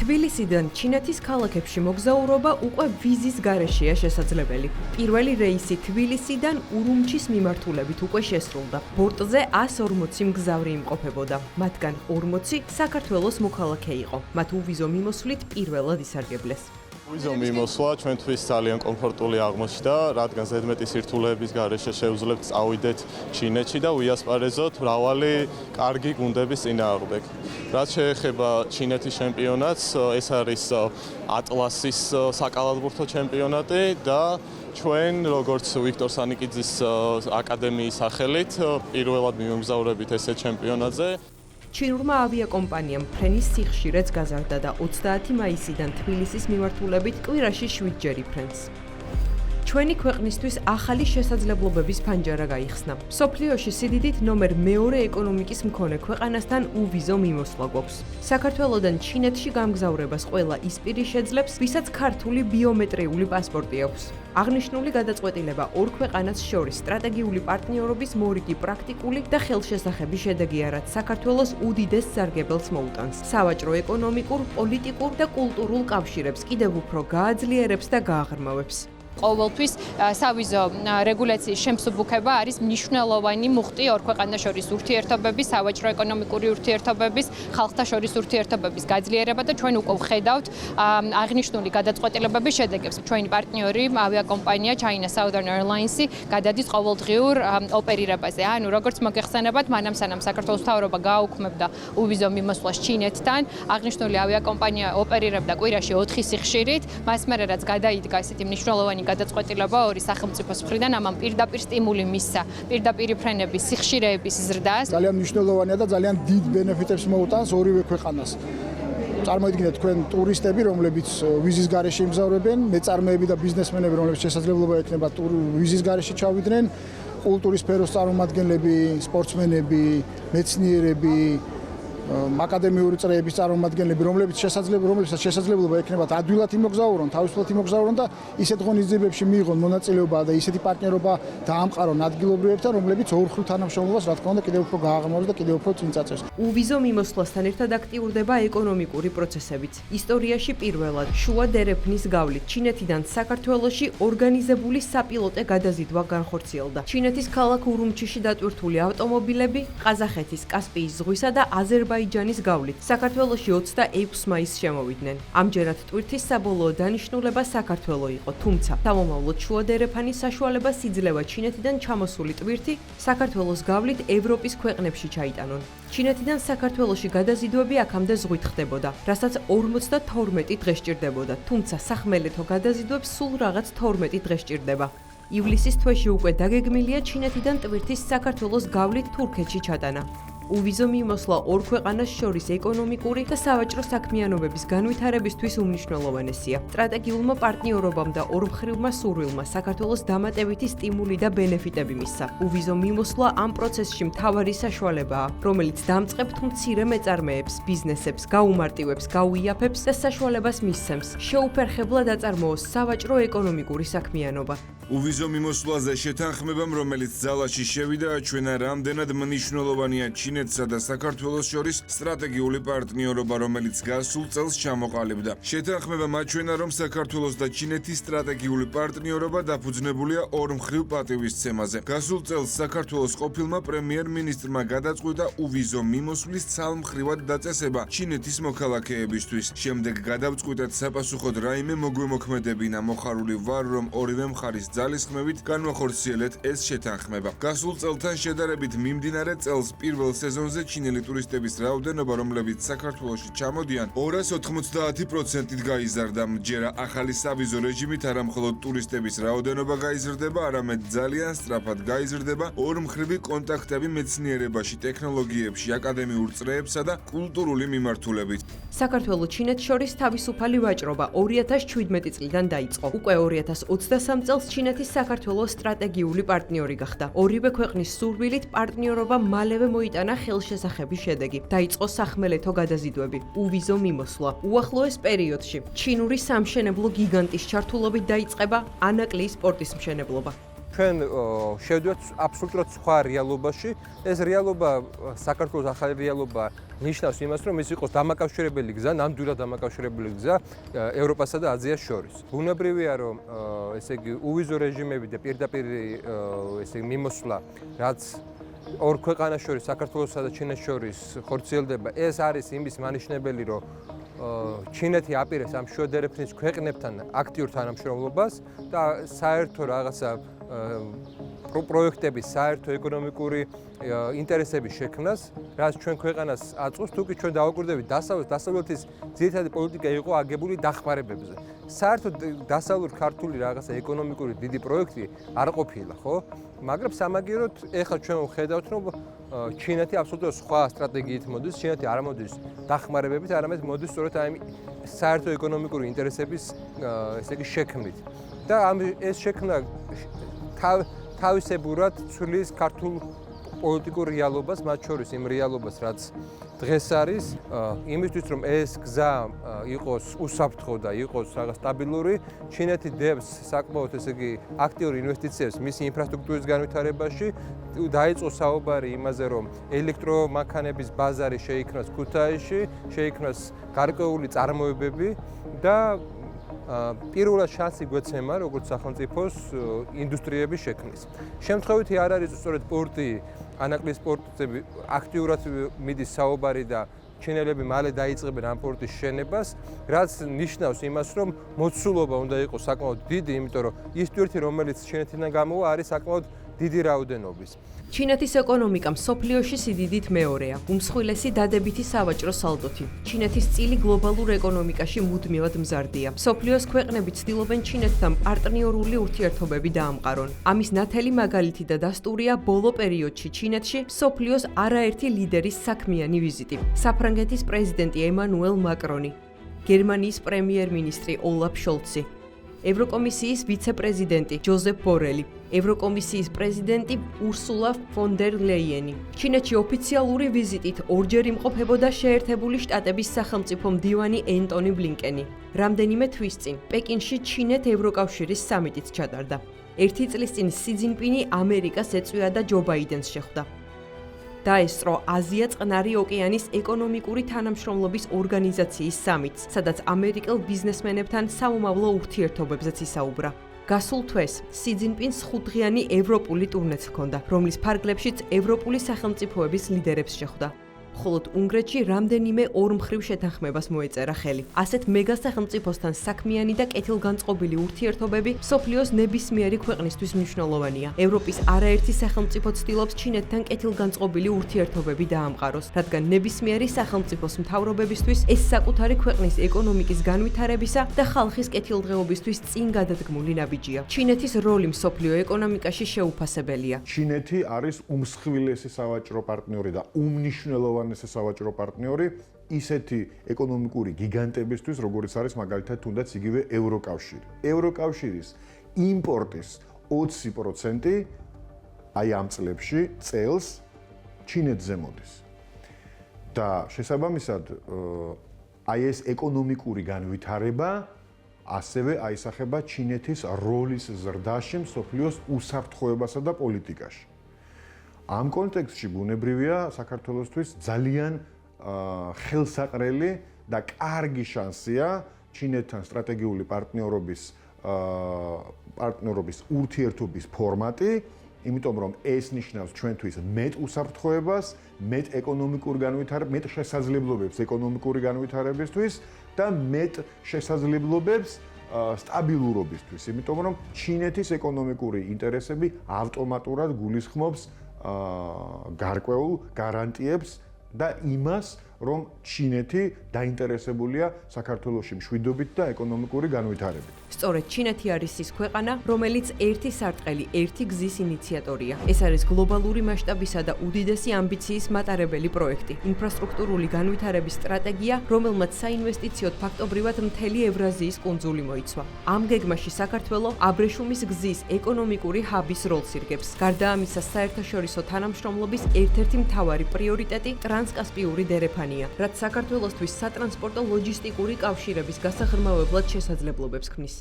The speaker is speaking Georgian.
თბილისიდან ჩინეთის ქალაქებში მოგზაურობა უკვე ვიზის გარეშეა შესაძლებელი. პირველი რეისი თბილისიდან ურუმჩის მიმართულებით უკვე შესრულდა. ბორტზე 140 მგზავრი იმყოფებოდა. მათგან 40 საქართველოს მოქალაქე იყო. მათ უვიზო მიმოსვლით პირველად ისარგებლეს. ვიზო მიმოსვლა ჩვენთვის ძალიან კომფორტული აღმოჩნდა, რადგან ზედმეტი სირთულეების გარეშე შევძლებთ წავიდეთ ჩინეთში და ვიასპარეზოთ მრავალი კარგი გუნდების წინააღმდეგ. რაც შეეხება ჩინეთის ჩემპიონატს, ეს არის ატლასის საკალათბურთო ჩემპიონატი და ჩვენ, როგორც ვიქტორ სანიკიძის აკადემიის სახელით, პირველად მიმოგზავრებით ესეთ ჩემპიონატზე. ჩინურმა ავიაკომპანიამ ფრენის სიხშირეც გაზარდა და 30 მაისიდან თბილისის მიმართულებით კვირაში 7-ჯერ იფრენს. ჩვენი ქვეყნისთვის ახალი შესაძლებლობების ფანჯარა გაიხსნა. მსოფლიოში სიდიდით ნომერ მეორე ეკონომიკის მქონე ქვეყანასთან უვიზო მიმოსვლა გვაქვს. საქართველოდან ჩინეთში გამგზავრებას ყველა ის პირი შეძლებს, ვისაც ქართული ბიომეტრიული პასპორტი აქვს. აღნიშნული გადაწყვეტილება ორ ქვეყანას შორის სტრატეგიული პარტნიორობის მორიგი პრაქტიკული და ხელშესახები შედეგია, რაც საქართველოს უდიდეს სარგებელს მოუტანს. სავაჭრო ეკონომიკურ, პოლიტიკურ და კულტურულ კავშირებს კიდევ უფრო გააძლიერებს და გააღრმავებს. ყოველთვის სავიზო რეგულაციის შემსუბუქება არის მნიშვნელოვანი მუხტი ორ ქვეყანას შორის ურთიერთობების, სავაჭრო-ეკონომიკური ურთიერთობების, ხალხთა შორის ურთიერთობების გაძლიერება და ჩვენ უკვე ვხედავთ აღნიშნული გადაწყვეტილებების შედეგებს. ჩვენი პარტნიორი ავიაკომპანია China Southern Airlines გადადის ყოველდღიურ ოპერირებაზე. ანუ როგორც მოგეხსენებათ, მანამ-სანამ საქართველოს მთავრობა გააუქმებდა უვიზო მიმოსვლას ჩინეთთან, აღნიშნული ავიაკომპანია ოპერირებდა კვირაში 4 სიხშირით, მას მერე რაც გადაიდგა ესეთი მნიშვნელოვანი გადაწყვეტილება ორი სახელმწიფოს მხრიდან ამან პირდაპირ სტიმული მისცა პირდაპირ ფრენების სიხშირეების ზრდას. ძალიან მნიშვნელოვანია და ძალიან დიდ ბენეფიტებს მოუტანს ორივე ქვეყანას. წარმოიდგინეთ თქვენ ტურისტები, რომლებიც ვიზის გარეშე იმგზავრებენ, მეწარმეები და ბიზნესმენები, რომლებიც შესაძლებლობა ექნება ვიზის გარეშე ჩავიდნენ, კულტურის სფეროს წარმომადგენლები, სპორტსმენები, მეცნიერები, აკადემიური წრეების წარმომადგენლები, რომლებიც შესაძლებლობა ექნებათ ადვილად იმოგზაურონ, თავისუფლად იმოგზაურონ და ისეთ ღონისძიებებში მიიღონ მონაწილეობა და ისეთი პარტნიორობა დაამყარონ ადგილობრივებთან, რომლებიც ორი თანამშრომლობას, რა თქმა უნდა, კიდევ უფრო გააღრმავებს და კიდევ უფრო წინ წაწევს. უვიზო მიმოსვლასთან ერთად აქტიურდება ეკონომიკური პროცესებიც. ისტორიაში პირველად შუა დერეფნის გავლით ჩინეთიდან საქართველოში ორგანიზებული საპილოტე გადაზიდვა განხორციელდა. ჩინეთის ქალაქ ურუმჩიში დატვირთული ავტომობილები ყაზახეთის, კასპიის ზღვისა და აზერბაიჯანის გავლით საქართველოში 26 მაისს შემოვიდნენ. ამჯერად ტვირთის საბოლოო დანიშნულება საქართველო იყო, თუმცა სამომავლოდ შუადერეფანის საშუალებას იძლევა ჩინეთიდან ჩამოსული ტვირთი საქართველოს გავლით ევროპის ქვეყნებში ჩაიტანონ. ჩინეთიდან საქართველოში გადაზიდვები აქამდე ზღვით ხდებოდა, რასაც 52 დღე სჭირდებოდა, თუმცა სახმელეთო გადაზიდვებს სულ რაღაც 12 დღე სჭირდება. ივლისის თვეში უკვე დაგეგმილია ჩინეთიდან ტვირთის საქართველოს გავლით თურქეთში ჩატანა. უვიზო მიმოსვლა ორ ქვეყანას შორის ეკონომიკური და სავაჭრო საქმიანობების განვითარებისთვის უმნიშვნელოვანესია. სტრატეგიულმა პარტნიორობამ და ორმხრივმა სურვილმა საქართველოს დამატებითი სტიმული და ბენეფიტები მისცა. უვიზო მიმოსვლა ამ პროცესში მთავარი საშუალებაა, რომელიც დამწყებთ მცირე მეწარმეებს, ბიზნესებს, გაუმარტივებს, გაუიაფებს და საშუალებას მისცემს შეუფერხებლად აწარმოოს სავაჭრო-ეკონომიკური საქმიანობა. უვიზო მიმოსვლაზე შეთანხმებამ, რომელიც ძალაში შევიდა, აჩვენა რამდენად მნიშვნელოვანია ჩინეთსა და საქართველოს შორის სტრატეგიული პარტნიორობა, რომელიც გასულ წელს ჩამოყალიბდა. შეთანხმებამ აჩვენა, რომ საქართველოს და ჩინეთის სტრატეგიული პარტნიორობა დაფუძნებულია ორმხრივ პატივისცემაზე. გასულ წელს საქართველოს ყოფილმა პრემიერ-მინისტრმა გადაწყვიტა უვიზო მიმოსვლის ცალმხრივად დაწესება ჩინეთის მოქალაქეებისთვის. შემდეგ გადავწყვიტეთ საპასუხოდ რაიმე მოგვემოქმედებინა. მოხარული ვარ, რომ ორივე მხარის ძალისხმევით განვახორციელეთ ეს შეთანხმება. გასულ წელთან შედარებით მიმდინარე წელს პირველ სეზონზე ჩინელი ტურისტების რაოდენობა, რომლებიც საქართველოში ჩამოდიან, 290%-ით გაიზარდა. ჯერა ახალი სავიზო რეჟიმით არა მხოლოდ ტურისტების რაოდენობა გაიზრდება, არამედ ძალიან სწრაფად გაიზრდება ორმხრივი კონტაქტები მეცნიერებაში, ტექნოლოგიებში, აკადემიურ წრეებსა და კულტურული მიმართულებით. საქართველოს ჩინეთს შორის თავისუფალი ვაჭრობა 2017 წლიდან დაიწყო. უკვე 2023 წელს ჩინეთის საქართველოს სტრატეგიული პარტნიორი გახდა. ორივე ქვეყნის სურვილით პარტნიორობა მალევე მოიტანა ხელშესახების შედეგი. დაიწყო სახმელეთო გადაზიდვები, უვიზო მიმოსვლა. უახლოეს პერიოდში ჩინური სამშენებლო გიგანტის ჩართულობით დაიწყება ანაკლიის პორტის მშენებლობა. ჩვენ შევდივართ აბსოლუტურად სხვა რეალობაში. ეს რეალობა საქართველოს ახალი რეალობა ნიშნავს იმას, რომ ის იყოს დამაკავშირებელი გზა, ნამდვილად დამაკავშირებელი გზა ევროპასა და აზიას შორის. ბუნებრივია, რომ ესე იგი უვიზო რეჟიმები და პირდაპირ ესე იგი მიმოსვლა, რაც ორ ქვეყანას შორის, საქართველოსა და ჩინეთს შორის ხორციელდება, ეს არის იმის მანიშნებელი, რომ ჩინეთი აპირებს ამ შუა დერეფნის ქვეყნებთან აქტიურ თანამშრომლობას და საერთო რაღაცა პროექტების საერთო ეკონომიკური ინტერესების შექმნას, რაც ჩვენ ქვეყანას აწვევს, თუ კი ჩვენ დავაკვირდებით დასავლეთის ძირითადი პოლიტიკა იყო აგებული დახმარებებზე. საერთოდ დასავლურ ქართული რაღაცა ეკონომიკური დიდი პროექტი არ ყოფილა, ხო? მაგრამ სამაგიეროდ ეხლა ჩვენ ვხედავთ, რომ ჩინეთი აბსოლუტურად სხვა სტრატეგიით მოდის, ჩინეთი არ მოდის დახმარებებით, არამედ მოდის სწორედ აი საერთო ეკონომიკური ინტერესების ესე იგი შექმნით. და ეს შექმნა თავისებურად ცვლის ქართულ პოლიტიკურ რეალობას, მათ შორის იმ რეალობას, რაც დღეს არის, იმისთვის რომ ეს გზა იყოს უსაფრთხო და იყოს რაღაც სტაბილური, ჩინეთი დებს საკმაოდ ესე იგი აქტიურ ინვესტიციებს მისი ინფრასტრუქტურის განვითარებაში, დაიწყო საუბარი იმაზე, რომ ელექტრომანქანების ბაზარი შეიქმნას ქუთაისში, შეიქმნას გარკვეული წარმოებები და პირველად შანსი გვეცემა როგორც სახელმწიფოს ინდუსტრიების შექმნის. შემთხვევითი არ არის სწორედ პორტი, ანაკლის პორტები აქტიურად მიდის საუბარი და ჩინელები მალე დაიწყებენ ამ პორტის შენებას, რაც ნიშნავს იმას, რომ მოცულობა უნდა იყოს საკმაოდ დიდი, იმიტომ რომ ის ტვირთი, რომელიც ჩინეთიდან გამოვა, არის საკმაოდ დიდი რაოდენობის. ჩინეთის ეკონომიკა მსოფლიოში სიდიდით მეორეა, უმსხვილესი დადებითი სავაჭრო სალდოთი. ჩინეთის წილი გლობალურ ეკონომიკაში მუდმივად მზარდია. მსოფლიოს ქვეყნები ცდილობენ ჩინეთთან პარტნიორული ურთიერთობები დაამყარონ. ამის ნათელი მაგალითი და დასტურია ბოლო პერიოდში ჩინეთში მსოფლიოს არაერთი ლიდერის საქმიანი ვიზიტი. საფრანგეთის პრეზიდენტი ემანუელ მაკრონი, გერმანიის პრემიერ-მინისტრი ოლაფ შოლცი, ევროკომისიის ვიცე-პრეზიდენტი ჯოზეფ ბორელი, ევროკომისიის პრეზიდენტი ურსულა ფონ დერ ლეიენი. ჩინეთში ოფიციალური ვიზიტით ორჯერ იმყოფებოდა შეერთებული შტატების სახელმწიფო მდივანი ენტონი ბლინკენი. რამდენიმე თვის წინ პეკინში ჩინეთ-ევროკავშირის სამიტიც ჩატარდა. ერთი წლის წინ სი ძინპინი ამერიკას ეწვია და ჯო ბაიდენს შეხვდა. დაესწრო აზია წყნარი ოკეანის ეკონომიკური თანამშრომლობის ორგანიზაციის სამიტს, სადაც ამერიკელ ბიზნესმენებთან საომავლო ურთიერთობებზეც ისაუბრა. გასულ თვეს სი ძინპინს 5-დღიანი ევროპული ტურნეც ჰქონდა, რომლის ფარგლებშიც ევროპული სახელმწიფოების ლიდერებს შეხვდა. მხოლოდ უნგრეთში რამდენიმე ორმხრივ შეთანხმებას მოეწერა ხელი. ასეთ მეგა სახელმწიფოსთან საქმიანი და კეთილგანწყობილი ურთიერთობები მსოფლიოს ნებისმიერი ქვეყნისთვის მნიშვნელოვანია. ევროპის არაერთი სახელმწიფო ცდილობს ჩინეთთან კეთილგანწყობილი ურთიერთობები დაამყაროს, რადგან ნებისმიერი სახელმწიფოს მთავრობებისთვის ეს საკუთარი ქვეყნის ეკონომიკის განვითარებისა და ხალხის კეთილდღეობისთვის წინ გადადგმული ნაბიჯია. ჩინეთის როლი მსოფლიო ეკონომიკაში შეუფასებელია. ჩინეთი არის უმსხვილესი სავაჭრო პარტნიორი და უმნიშვნელოვანესი სავაჭრო პარტნიორი ისეთი ეკონომიკური გიგანტებისთვის, როგორიც არის მაგალითად თუნდაც იგივე ევროკავშირი. ევროკავშირის იმპორტის 20% აი ამ წლებში წელს ჩინეთზე მოდის. და შესაბამისად აი ეს ეკონომიკური განვითარება ასევე აისახება ჩინეთის როლის ზრდაში მსოფლიოს უსაფრთხოებასა და პოლიტიკაში. ამ კონტექსტში ბუნებრივია საქართველოსთვის ძალიან ხელსაყრელი და კარგი შანსია ჩინეთთან სტრატეგიული პარტნიორობის ურთიერთობის ფორმატი, იმიტომ რომ ეს ნიშნავს ჩვენთვის მეტ უსაფრთხოებას, მეტ ეკონომიკურ განვითარებას, მეტ შესაძლებლობებს ეკონომიკური განვითარებისთვის და მეტ შესაძლებლობებს სტაბილურობისთვის, იმიტომ რომ ჩინეთის ეკონომიკური ინტერესები ავტომატურად გულისხმობს გარკვეულ გარანტიებს და იმას, რომ ჩინეთი დაინტერესებულია საქართველოში მშვიდობით და ეკონომიკური განვითარებით. სწორედ ჩინეთი არის ის ქვეყანა, რომელიც ერთი სარტყელი, ერთი გზის ინიციატორია. ეს არის გლობალური მასშტაბისა და უდიდესი ამბიციის მატარებელი პროექტი, ინფრასტრუქტურული განვითარების სტრატეგია, რომელმაც საინვესტიციოდ ფაქტობრივად მთელი ევრაზიის კუნძული მოიცვა. ამ გეგმაში საქართველო აბრეშუმის გზის ეკონომიკური ჰაბის როლს ირგებს. გარდა ამისა, საერთაშორისო თანამშრომლობის ერთ-ერთი მთავარი პრიორიტეტი ტრანსკასპიური დერეფანია, რაც საქართველოსთვის სატრანსპორტო ლოჯისტიკური კავშირების გასაღრმავებლად შესაძლებლობებს ქმნის.